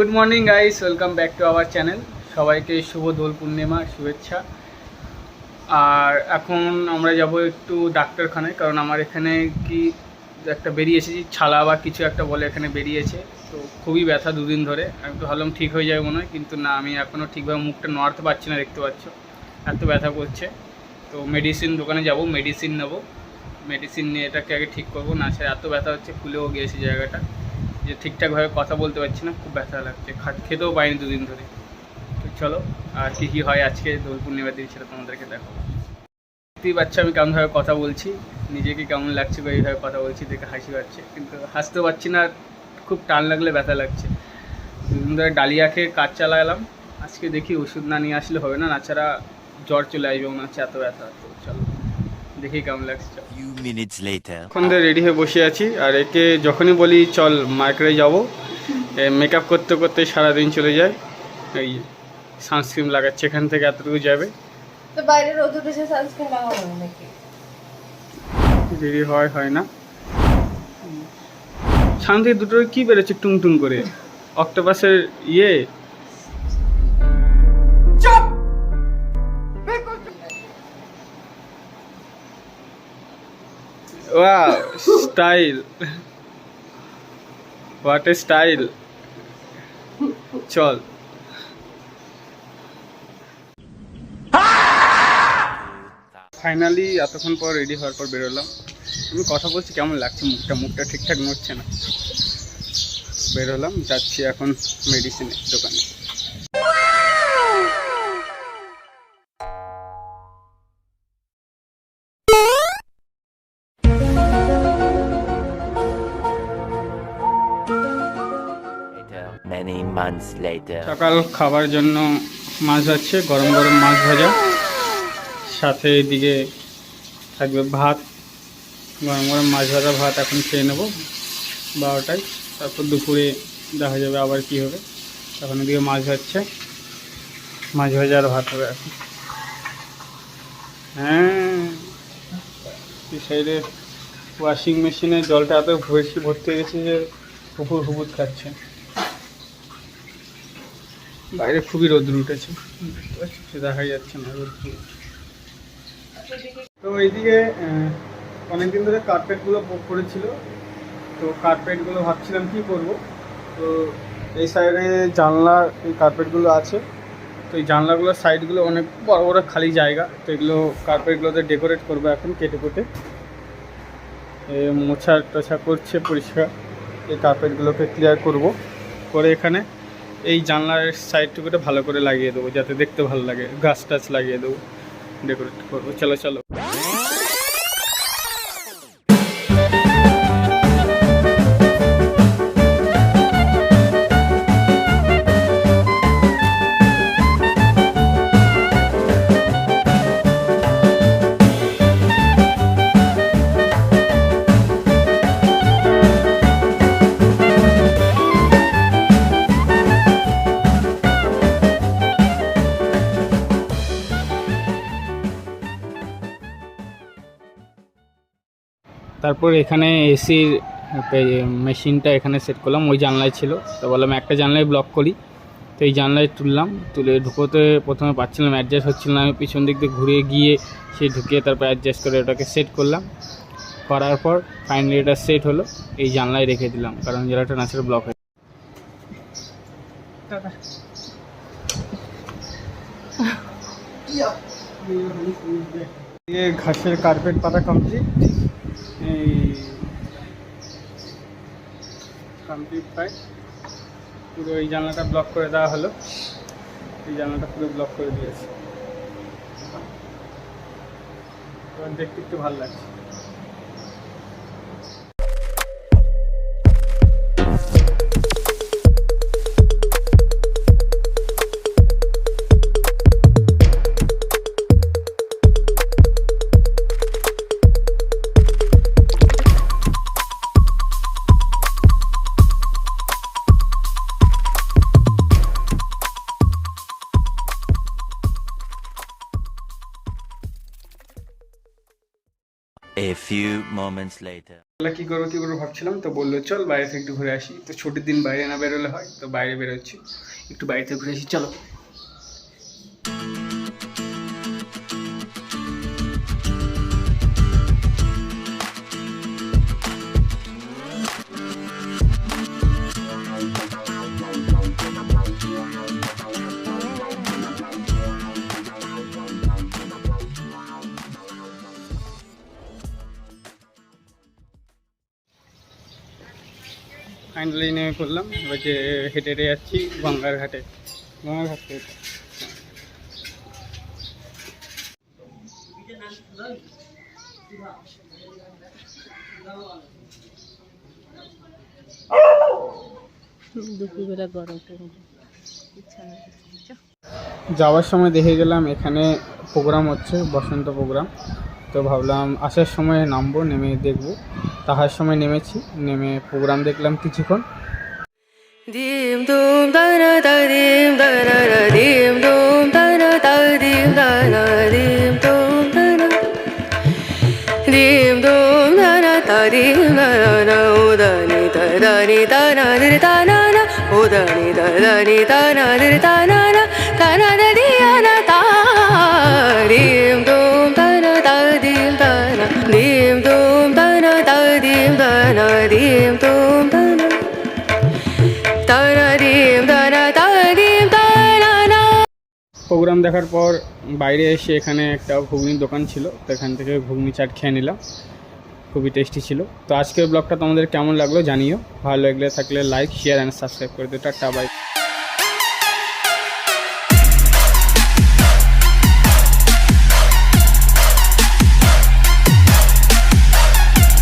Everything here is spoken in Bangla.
Good morning guys, welcome back to our channel. সবাইকে শুভ দোল পূর্ণিমা শুভেচ্ছা। আর এখন আমরা যাব একটু ডাক্তারখানায়, কারণ আমার এখানে কি একটা বেরিয়েছে, ছালা বা কিছু একটা বলে এখানে বেরিয়েছে। তো খুবই ব্যথা দুদিন ধরে। আমি তো ভাবলাম ঠিক হয়ে যাবে মনে হয়, কিন্তু না, আমি এখনও ঠিকভাবে মুখটা নড়াতে পারছি না, দেখতে পাচ্ছ এত ব্যথা করছে। তো মেডিসিন দোকানে যাব, মেডিসিন নেবো, মেডিসিন নিয়ে এটাকে আগে ঠিক করবো। না সে এত ব্যথা হচ্ছে, খুলেও গিয়েছে জায়গাটা, যে ঠিকঠাকভাবে কথা বলতে পারছি না, খুব ব্যথা লাগছে, খেতেও পাইনি দুদিন ধরে। তো চলো, আর কী কী হয় আজকে দোল পূর্ণিমার দিন সেটা তোমাদেরকে দেখো। দেখতেই পাচ্ছ আমি কেমনভাবে কথা বলছি, নিজেকে কেমন লাগছে এইভাবে কথা বলছি দেখে হাসি পাচ্ছে, কিন্তু হাসতেও পারছি না, খুব টান লাগলে ব্যথা লাগছে। দুদিন ধরে ডালিয়া খেয়ে কাজ চালালাম, আজকে দেখি ওষুধ না নিয়ে আসলে হবে না, তাছাড়া জ্বর চলে আসবে মনে হচ্ছে, এত ব্যথা। তো চলো দেখি কেমন লাগছে। এখন রেডি হয়ে বসে আছি, আর একে যখনই বলি চল মার্কেটে যাবো, মেকআপ করতে করতে সারাদিন চলে যায়। এই সানস্ক্রিন লাগাচ্ছে, এখান থেকে এতটুকু যাবে, তো বাইরে রোদ উঠেছে, সানস্ক্রিন লাগাবো নাকি? দেরি হয় না। সামনে থেকে দুটো কি বেরোচ্ছে টুং টুং করে, অক্টোপাসের ইয়ে। Wow, style, what a style. চল ফাইনালি এতক্ষণ পর রেডি হওয়ার পর বেরোলাম। আমি কথা বলছি কেমন লাগছে, মুখটা ঠিকঠাক নড়ছে না। বেরোলাম, যাচ্ছি এখন মেডিসিনের দোকানে। Many months later. সকাল খাবার জন্য মাছ যাচ্ছে, গরম গরম মাছ ভাজা, সাথে এদিকে থাকবে ভাত, গরম গরম মাছ ভাজা ভাত এখন খেয়ে নেবো 12টায়। তারপর দুপুরে দেখা যাবে আবার কি হবে। তখন এদিকে মাছ ভাজছে, মাছ ভাজা আর ভাত হবে এখন। হ্যাঁ, এই সাইডে ওয়াশিং মেশিনে জলটা এত বেশি ভর্তি হয়ে গেছে যে হুপুর খাচ্ছে। বাইরে খুবই রোদ্র উঠেছে, দেখা যাচ্ছে না রোদ্র। তো এইদিকে অনেকদিন ধরে কার্পেটগুলো পড়েছিল, তো কার্পেটগুলো ভাবছিলাম কি করব। তো এই সাইডে জানলার এই কার্পেটগুলো আছে, তো এই জানলাগুলোর সাইডগুলো অনেক বড় বড় খালি জায়গা, তো এগুলো কার্পেটগুলোতে ডেকোরেট করবো এখন কেটে কুটে। মোছা টোছা করছে পরিষ্কার, এই কার্পেটগুলোকে ক্লিয়ার করব, করে এখানে এই জানলার সাইডটুকুটা ভালো করে লাগিয়ে দেবো, যাতে দেখতে ভালো লাগে, গাছ টাছ লাগিয়ে দেবো, ডেকোরেট করবো। চলো চলো। তারপর এখানে এসির মেশিনটা এখানে সেট করলাম, ওই জানলায় ছিল, তো বললাম একটা জানলায় ব্লক করি। তো এই জানলায় তুলে ঢুকোতে প্রথমে পাচ্ছিলাম, অ্যাডজাস্ট হচ্ছিল না, আমি পিছন দিক দিয়ে ঘুরে গিয়ে সেই ঢুকিয়ে তারপর অ্যাডজাস্ট করে ওটাকে সেট করলাম। করার পর ফাইনালি এটা সেট হলো, এই জানলায় রেখে দিলাম, কারণ জানলাটা নাচের ব্লক হয়ে। ঘাসের কার্পেট পাতা কমপ্লিট, এই কমপ্লিট পাই পুরো। এই জানলাটা ব্লক করে দেওয়া হলো, এই জানলাটা পুরো ব্লক করে দিয়েছে, এবার দেখতে একটু ভালো লাগছে। A few moments later. কী করবো ভাবছিলাম, তো বললো চল বাইরে থেকে একটু ঘুরে আসি। তো ছুটির দিন বাইরে না বেরোলে হয়, তো বাইরে বেরোচ্ছি, একটু বাড়িতে ঘুরে আসি, চলো। ফাইনালি নেমে পড়লাম, এবার যে হেঁটে হেঁটে যাচ্ছি গঙ্গার ঘাটে। গঙ্গার ঘাট থেকে দুপুরবেলা গরম যাওয়ার সময় দেখে গেলাম এখানে প্রোগ্রাম হচ্ছে, বসন্ত প্রোগ্রাম। তো ভাবলাম আসার সময় নামবো, নেমে দেখবো। তাহার সময় নেমেছি, নেমে প্রোগ্রাম দেখলাম কিছুক্ষণ। dim dum da na da dim da na na dim dum da na da dim da na dim dum da na dim dum da na da dim da na o da ni da na dir da na na o da ni da na dir da na da di na da dim dum da na da dim da na dim dum da na da dim da na dim dum da na programme দেখার পর বাইরে এসে এখানে একটা ঘুগনির দোকান ছিল, তো এখান থেকে ঘুগনি চাট খেয়ে নিলাম, খুবই টেস্টি ছিল। তো আজকের ব্লগটা তোমাদের কেমন লাগলো জানিও, ভালো লাগলে থাকলে লাইক, শেয়ার অ্যান্ড সাবস্ক্রাইব করে দিও। Tata, by.